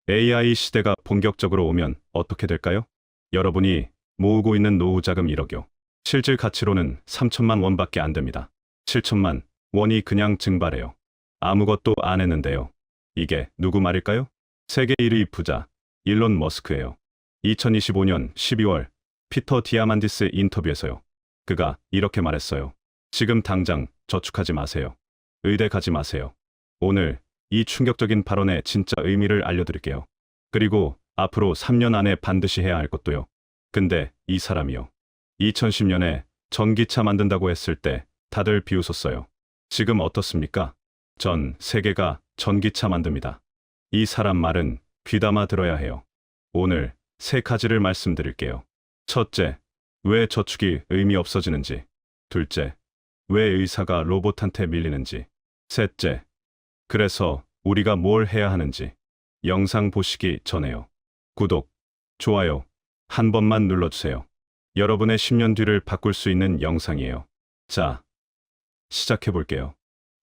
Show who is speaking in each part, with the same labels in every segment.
Speaker 1: AI 시대가 본격적으로 오면 어떻게 될까요? 여러분이 모으고 있는 노후 자금 1억요. 실질 가치로는 3천만 원밖에 안 됩니다. 7천만 원이 그냥 증발해요. 아무것도 안 했는데요. 이게 누구 말일까요? 세계 1위 부자 일론 머스크예요. 2025년 12월 피터 디아만디스 인터뷰에서요. 그가 이렇게 말했어요. 지금 당장 저축하지 마세요. 의대 가지 마세요. 오늘 이 충격적인 발언의 진짜 의미를 알려드릴게요. 그리고 앞으로 3년 안에 반드시 해야 할 것도요. 근데 이 사람이요. 2010년에 전기차 만든다고 했을 때 다들 비웃었어요. 지금 어떻습니까? 전 세계가 전기차 만듭니다. 이 사람 말은 귀담아 들어야 해요. 오늘 세 가지를 말씀드릴게요. 첫째, 왜 저축이 의미 없어지는지. 둘째, 왜 의사가 로봇한테 밀리는지. 셋째, 그래서 우리가 뭘 해야 하는지. 영상 보시기 전에요. 구독, 좋아요 한 번만 눌러주세요. 여러분의 10년 뒤를 바꿀 수 있는 영상이에요. 자, 시작해볼게요.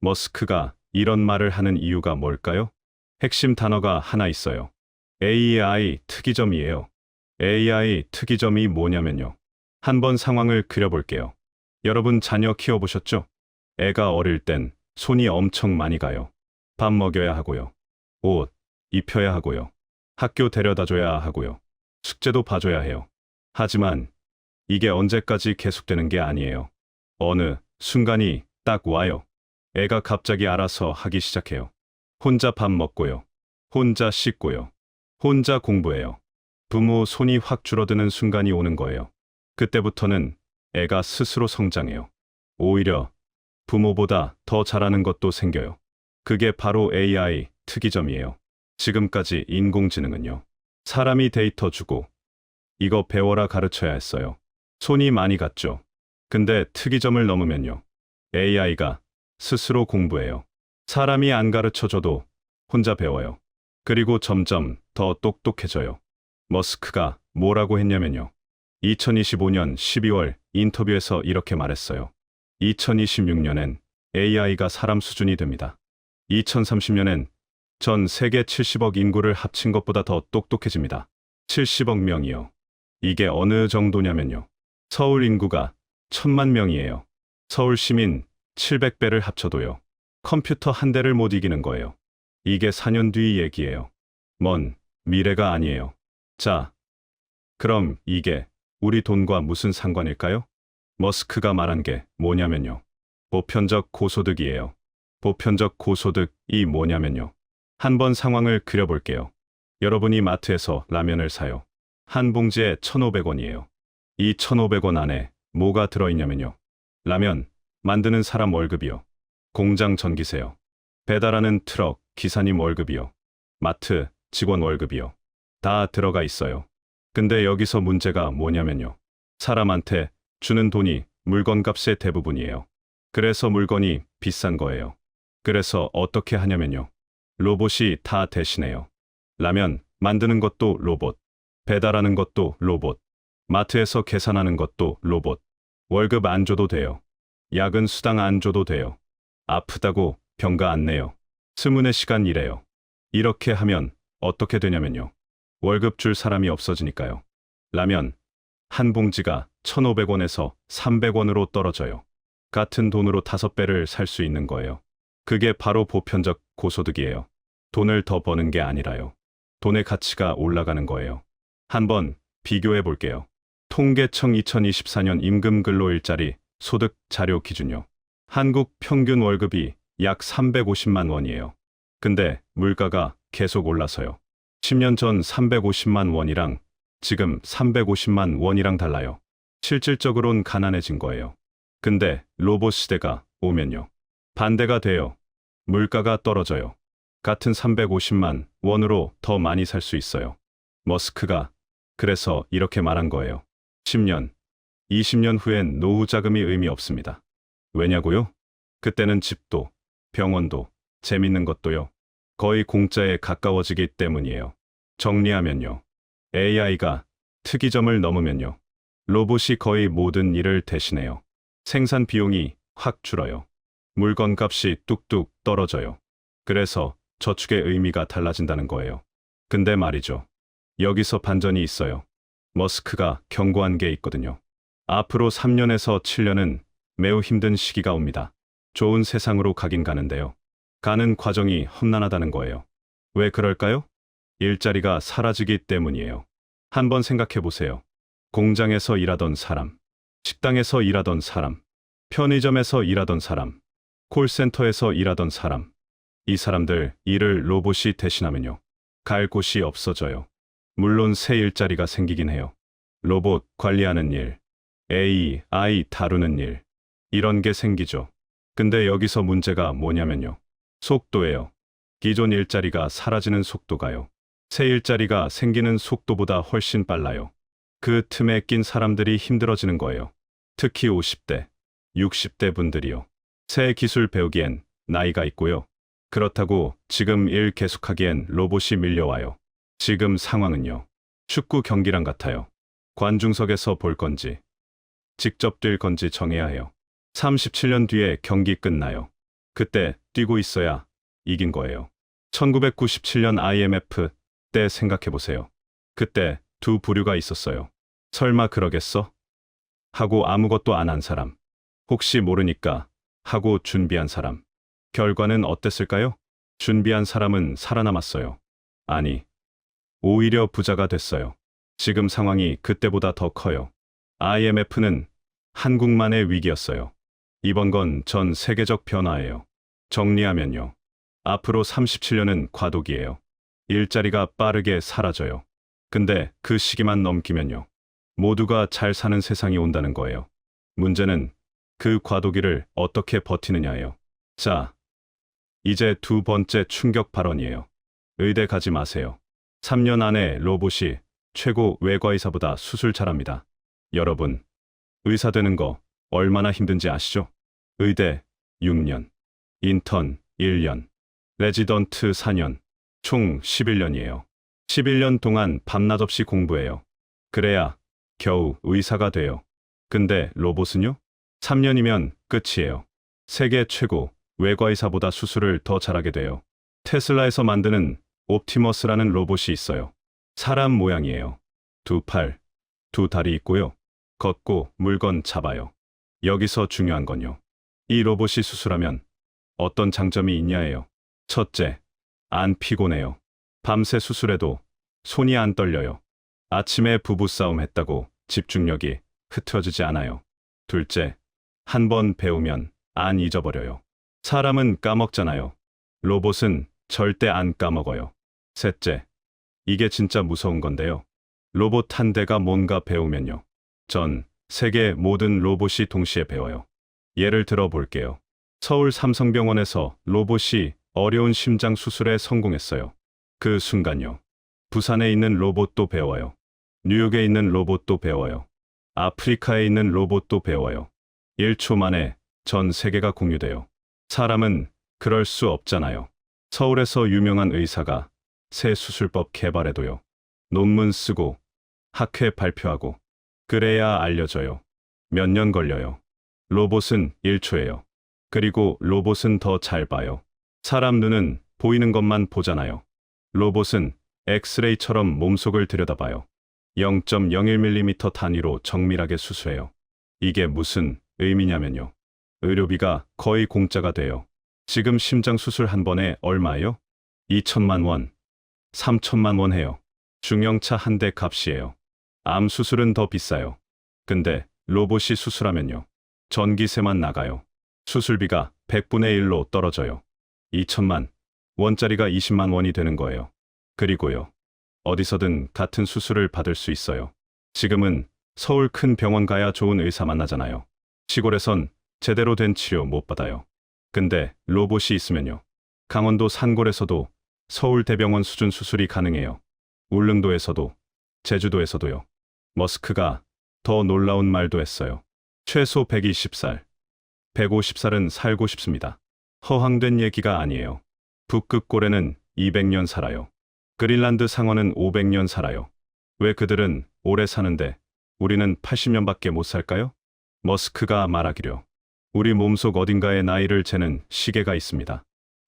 Speaker 1: 머스크가 이런 말을 하는 이유가 뭘까요? 핵심 단어가 하나 있어요. AI 특이점이에요. AI 특이점이 뭐냐면요. 한번 상황을 그려볼게요. 여러분 자녀 키워보셨죠? 애가 어릴 땐 손이 엄청 많이 가요. 밥 먹여야 하고요. 옷 입혀야 하고요. 학교 데려다 줘야 하고요. 숙제도 봐줘야 해요. 하지만 이게 언제까지 계속되는 게 아니에요. 어느 순간이 딱 와요. 애가 갑자기 알아서 하기 시작해요. 혼자 밥 먹고요. 혼자 씻고요. 혼자 공부해요. 부모 손이 확 줄어드는 순간이 오는 거예요. 그때부터는 애가 스스로 성장해요. 오히려 부모보다 더 잘하는 것도 생겨요. 그게 바로 AI 특이점이에요. 지금까지 인공지능은요. 사람이 데이터 주고 이거 배워라 가르쳐야 했어요. 손이 많이 갔죠. 근데 특이점을 넘으면요. AI가 스스로 공부해요. 사람이 안 가르쳐줘도 혼자 배워요. 그리고 점점 더 똑똑해져요. 머스크가 뭐라고 했냐면요. 2025년 12월 인터뷰에서 이렇게 말했어요. 2026년엔 AI가 사람 수준이 됩니다. 2030년엔 전 세계 70억 인구를 합친 것보다 더 똑똑해집니다. 70억 명이요. 이게 어느 정도냐면요. 서울 인구가 1000만 명이에요. 서울 시민 700배를 합쳐도요. 컴퓨터 한 대를 못 이기는 거예요. 이게 4년 뒤 얘기예요. 먼 미래가 아니에요. 자, 그럼 이게 우리 돈과 무슨 상관일까요? 머스크가 말한 게 뭐냐면요. 보편적 고소득이에요. 보편적 고소득이 뭐냐면요. 한번 상황을 그려볼게요. 여러분이 마트에서 라면을 사요. 한 봉지에 1,500원이에요. 이 1,500원 안에 뭐가 들어있냐면요. 라면 만드는 사람 월급이요. 공장 전기세요. 배달하는 트럭 기사님 월급이요. 마트 직원 월급이요. 다 들어가 있어요. 근데 여기서 문제가 뭐냐면요. 사람한테 주는 돈이 물건값의 대부분이에요. 그래서 물건이 비싼 거예요. 그래서 어떻게 하냐면요. 로봇이 다 대신해요. 라면 만드는 것도 로봇, 배달하는 것도 로봇, 마트에서 계산하는 것도 로봇. 월급 안 줘도 돼요. 야근 수당 안 줘도 돼요. 아프다고 병가 안 내요. 스문의 시간 일해요. 이렇게 하면 어떻게 되냐면요. 월급 줄 사람이 없어지니까요. 라면 한 봉지가 1,500원에서 300원으로 떨어져요. 같은 돈으로 5배를 살 수 있는 거예요. 그게 바로 보편적 고소득이에요. 돈을 더 버는 게 아니라요. 돈의 가치가 올라가는 거예요. 한번 비교해 볼게요. 통계청 2024년 임금 근로일자리 소득 자료 기준요. 한국 평균 월급이 약 350만 원이에요. 근데 물가가 계속 올라서요. 10년 전 350만 원이랑 지금 350만 원이랑 달라요. 실질적으론 가난해진 거예요. 근데 로봇 시대가 오면요. 반대가 돼요. 물가가 떨어져요. 같은 350만 원으로 더 많이 살 수 있어요. 머스크가 그래서 이렇게 말한 거예요. 10년, 20년 후엔 노후 자금이 의미 없습니다. 왜냐고요? 그때는 집도, 병원도, 재밌는 것도요. 거의 공짜에 가까워지기 때문이에요. 정리하면요. AI가 특이점을 넘으면요. 로봇이 거의 모든 일을 대신해요. 생산 비용이 확 줄어요. 물건 값이 뚝뚝 떨어져요. 그래서 저축의 의미가 달라진다는 거예요. 근데 말이죠. 여기서 반전이 있어요. 머스크가 경고한 게 있거든요. 앞으로 3년에서 7년은 매우 힘든 시기가 옵니다. 좋은 세상으로 가긴 가는데요. 가는 과정이 험난하다는 거예요. 왜 그럴까요? 일자리가 사라지기 때문이에요. 한번 생각해 보세요. 공장에서 일하던 사람, 식당에서 일하던 사람, 편의점에서 일하던 사람, 콜센터에서 일하던 사람. 이 사람들 일을 로봇이 대신하면요. 갈 곳이 없어져요. 물론 새 일자리가 생기긴 해요. 로봇 관리하는 일, AI 다루는 일, 이런 게 생기죠. 근데 여기서 문제가 뭐냐면요. 속도예요. 기존 일자리가 사라지는 속도가요. 새 일자리가 생기는 속도보다 훨씬 빨라요. 그 틈에 낀 사람들이 힘들어지는 거예요. 특히 50대, 60대 분들이요. 새 기술 배우기엔 나이가 있고요. 그렇다고 지금 일 계속하기엔 로봇이 밀려와요. 지금 상황은요. 축구 경기랑 같아요. 관중석에서 볼 건지, 직접 뛸 건지 정해야 해요. 37년 뒤에 경기 끝나요. 그때 뛰고 있어야 이긴 거예요. 1997년 IMF 때 생각해 보세요. 그때 두 부류가 있었어요. 설마 그러겠어? 하고 아무것도 안 한 사람. 혹시 모르니까 하고 준비한 사람. 결과는 어땠을까요? 준비한 사람은 살아남았어요. 아니, 오히려 부자가 됐어요. 지금 상황이 그때보다 더 커요. IMF는 한국만의 위기였어요. 이번 건 전 세계적 변화예요. 정리하면요. 앞으로 37년은 과도기예요. 일자리가 빠르게 사라져요. 근데 그 시기만 넘기면요. 모두가 잘 사는 세상이 온다는 거예요. 문제는 그 과도기를 어떻게 버티느냐예요. 자, 이제 두 번째 충격 발언이에요. 의대 가지 마세요. 3년 안에 로봇이 최고 외과의사보다 수술 잘합니다. 여러분, 의사 되는 거 얼마나 힘든지 아시죠? 의대 6년, 인턴 1년, 레지던트 4년, 총 11년이에요. 11년 동안 밤낮 없이 공부해요. 그래야 겨우 의사가 돼요. 근데 로봇은요? 3년이면 끝이에요. 세계 최고 외과의사보다 수술을 더 잘하게 돼요. 테슬라에서 만드는 옵티머스라는 로봇이 있어요. 사람 모양이에요. 두 팔, 두 다리 있고요. 걷고 물건 잡아요. 여기서 중요한 건요. 이 로봇이 수술하면 어떤 장점이 있냐예요. 첫째, 안 피곤해요. 밤새 수술해도 손이 안 떨려요. 아침에 부부싸움 했다고 집중력이 흐트러지지 않아요. 둘째, 한 번 배우면 안 잊어버려요. 사람은 까먹잖아요. 로봇은 절대 안 까먹어요. 셋째, 이게 진짜 무서운 건데요. 로봇 한 대가 뭔가 배우면요. 전 세계 모든 로봇이 동시에 배워요. 예를 들어 볼게요. 서울 삼성병원에서 로봇이 어려운 심장 수술에 성공했어요. 그 순간요. 부산에 있는 로봇도 배워요. 뉴욕에 있는 로봇도 배워요. 아프리카에 있는 로봇도 배워요. 1초 만에 전 세계가 공유돼요. 사람은 그럴 수 없잖아요. 서울에서 유명한 의사가 새 수술법 개발해도요. 논문 쓰고 학회 발표하고 그래야 알려져요. 몇 년 걸려요. 로봇은 1초예요. 그리고 로봇은 더 잘 봐요. 사람 눈은 보이는 것만 보잖아요. 로봇은 엑스레이처럼 몸속을 들여다봐요. 0.01mm 단위로 정밀하게 수술해요. 이게 무슨 의미냐면요. 의료비가 거의 공짜가 돼요. 지금 심장 수술 한 번에 얼마예요? 2천만 원, 3천만 원 해요. 중형차 한 대 값이에요. 암 수술은 더 비싸요. 근데 로봇이 수술하면요. 전기세만 나가요. 수술비가 100분의 1로 떨어져요. 2천만 원짜리가 20만 원이 되는 거예요. 그리고요. 어디서든 같은 수술을 받을 수 있어요. 지금은 서울 큰 병원 가야 좋은 의사 만나잖아요. 시골에선 제대로 된 치료 못 받아요. 근데 로봇이 있으면요. 강원도 산골에서도 서울 대병원 수준 수술이 가능해요. 울릉도에서도, 제주도에서도요. 머스크가 더 놀라운 말도 했어요. 최소 120살, 150살은 살고 싶습니다. 허황된 얘기가 아니에요. 북극 고래는 200년 살아요. 그린란드 상어는 500년 살아요. 왜 그들은 오래 사는데 우리는 80년밖에 못 살까요? 머스크가 말하기려 우리 몸속 어딘가에 나이를 재는 시계가 있습니다.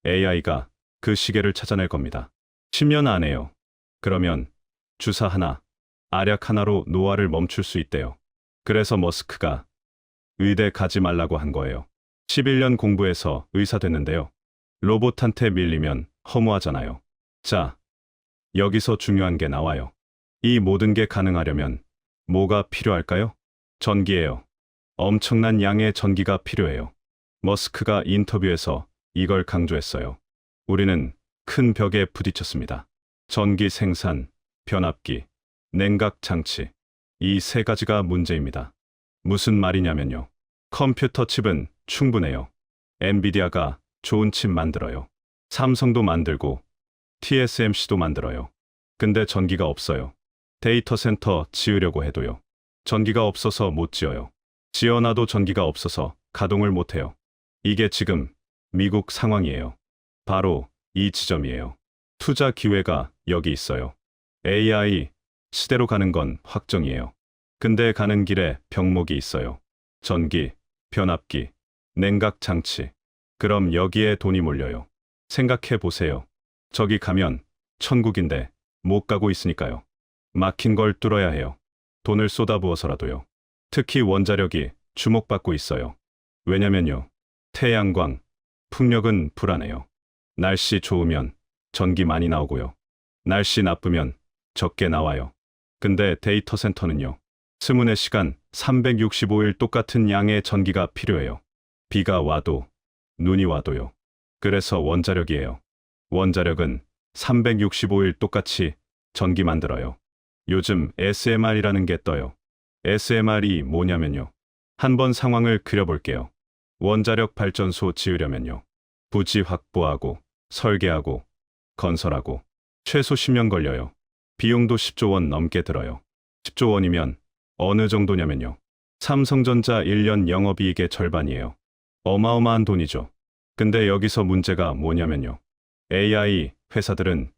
Speaker 1: AI가 그 시계를 찾아낼 겁니다. 10년 안에요. 그러면 주사 하나, 알약 하나로 노화를 멈출 수 있대요. 그래서 머스크가 의대 가지 말라고 한 거예요. 11년 공부해서 의사 됐는데요. 로봇한테 밀리면 허무하잖아요. 자, 여기서 중요한 게 나와요. 이 모든 게 가능하려면 뭐가 필요할까요? 전기예요. 엄청난 양의 전기가 필요해요. 머스크가 인터뷰에서 이걸 강조했어요. 우리는 큰 벽에 부딪혔습니다. 전기 생산, 변압기, 냉각 장치. 이 세 가지가 문제입니다. 무슨 말이냐면요. 컴퓨터 칩은 충분해요. 엔비디아가 좋은 칩 만들어요. 삼성도 만들고 TSMC도 만들어요. 근데 전기가 없어요. 데이터 센터 지으려고 해도요. 전기가 없어서 못 지어요. 지어놔도 전기가 없어서 가동을 못 해요. 이게 지금 미국 상황이에요. 바로 이 지점이에요. 투자 기회가 여기 있어요. AI 시대로 가는 건 확정이에요. 근데 가는 길에 병목이 있어요. 전기, 변압기, 냉각 장치. 그럼 여기에 돈이 몰려요. 생각해 보세요. 저기 가면 천국인데 못 가고 있으니까요. 막힌 걸 뚫어야 해요. 돈을 쏟아부어서라도요. 특히 원자력이 주목받고 있어요. 왜냐면요. 태양광, 풍력은 불안해요. 날씨 좋으면 전기 많이 나오고요. 날씨 나쁘면 적게 나와요. 근데 데이터 센터는요. 스문의 시간 365일 똑같은 양의 전기가 필요해요. 비가 와도 눈이 와도요. 그래서 원자력이에요. 원자력은 365일 똑같이 전기 만들어요. 요즘 SMR이라는 게 떠요. SMR이 뭐냐면요. 한번 상황을 그려볼게요. 원자력 발전소 지으려면요. 부지 확보하고 설계하고 건설하고 최소 10년 걸려요. 비용도 10조 원 넘게 들어요. 10조 원이면 어느 정도냐면요. 삼성전자 1년 영업이익의 절반이에요. 어마어마한 돈이죠. 근데 여기서 문제가 뭐냐면요. AI 회사들은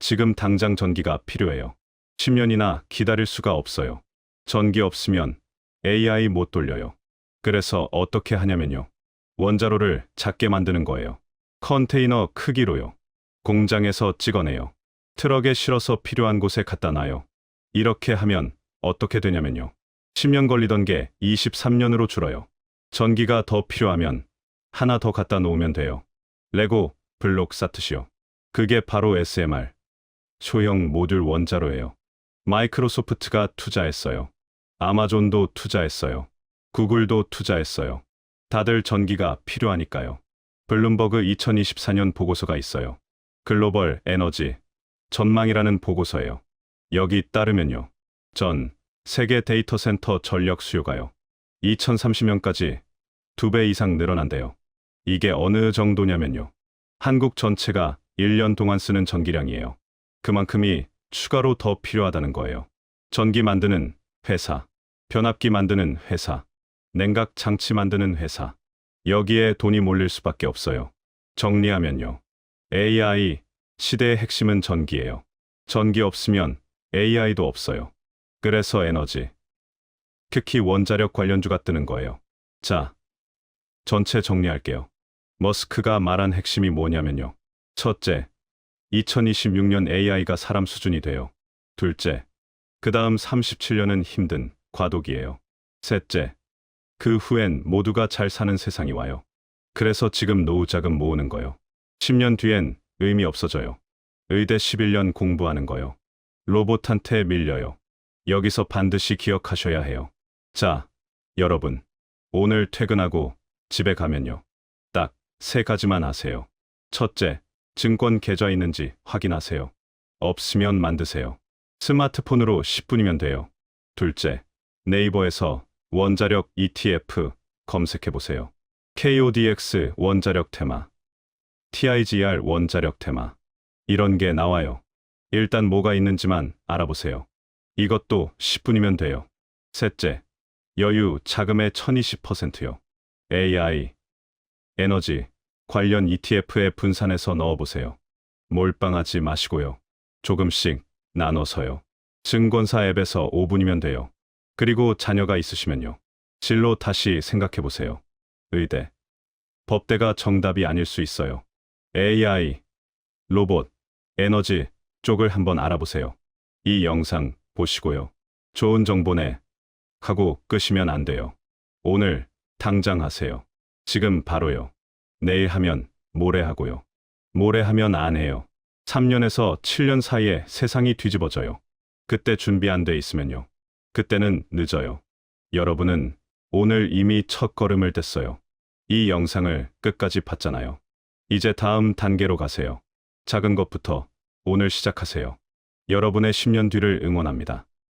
Speaker 1: 지금 당장 전기가 필요해요. 10년이나 기다릴 수가 없어요. 전기 없으면 AI 못 돌려요. 그래서 어떻게 하냐면요. 원자로를 작게 만드는 거예요. 컨테이너 크기로요. 공장에서 찍어내요. 트럭에 실어서 필요한 곳에 갖다 놔요. 이렇게 하면 어떻게 되냐면요. 10년 걸리던 게 23년으로 줄어요. 전기가 더 필요하면 하나 더 갖다 놓으면 돼요. 레고 블록 쌓듯이요. 그게 바로 SMR. 소형 모듈 원자로예요. 마이크로소프트가 투자했어요. 아마존도 투자했어요. 구글도 투자했어요. 다들 전기가 필요하니까요. 블룸버그 2024년 보고서가 있어요. 글로벌 에너지 전망이라는 보고서예요. 여기 따르면요. 전 세계 데이터 센터 전력 수요가요. 2030년까지 2배 이상 늘어난대요. 이게 어느 정도냐면요. 한국 전체가 1년 동안 쓰는 전기량이에요. 그만큼이 추가로 더 필요하다는 거예요. 전기 만드는 회사, 변압기 만드는 회사, 냉각 장치 만드는 회사. 여기에 돈이 몰릴 수밖에 없어요. 정리하면요. AI 시대의 핵심은 전기예요. 전기 없으면 AI도 없어요. 그래서 에너지, 특히 원자력 관련주가 뜨는 거예요. 자, 전체 정리할게요. 머스크가 말한 핵심이 뭐냐면요. 첫째, 2026년 AI가 사람 수준이 돼요. 둘째, 그 다음 37년은 힘든 과도기예요. 셋째, 그 후엔 모두가 잘 사는 세상이 와요. 그래서 지금 노후 자금 모으는 거요. 10년 뒤엔 의미 없어져요. 의대 11년 공부하는 거요. 로봇한테 밀려요. 여기서 반드시 기억하셔야 해요. 자, 여러분, 오늘 퇴근하고 집에 가면요. 딱 세 가지만 하세요. 첫째, 증권 계좌 있는지 확인하세요. 없으면 만드세요. 스마트폰으로 10분이면 돼요. 둘째, 네이버에서 원자력 ETF 검색해보세요. KODX 원자력 테마, TIGR 원자력 테마. 이런 게 나와요. 일단 뭐가 있는지만 알아보세요. 이것도 10분이면 돼요. 셋째, 여유 자금의 1020%요. AI, 에너지, 관련 ETF에 분산해서 넣어보세요. 몰빵하지 마시고요. 조금씩 나눠서요. 증권사 앱에서 5분이면 돼요. 그리고 자녀가 있으시면요. 진로 다시 생각해보세요. 의대, 법대가 정답이 아닐 수 있어요. AI, 로봇, 에너지, 쪽을 한번 알아보세요. 이 영상 보시고요. 좋은 정보네 하고 끄시면 안 돼요. 오늘 당장 하세요. 지금 바로요. 내일 하면 모레 하고요. 모레 하면 안 해요. 3년에서 7년 사이에 세상이 뒤집어져요. 그때 준비 안 돼 있으면요. 그때는 늦어요. 여러분은 오늘 이미 첫 걸음을 뗐어요. 이 영상을 끝까지 봤잖아요. 이제 다음 단계로 가세요. 작은 것부터 오늘 시작하세요. 여러분의 10년 뒤를 응원합니다.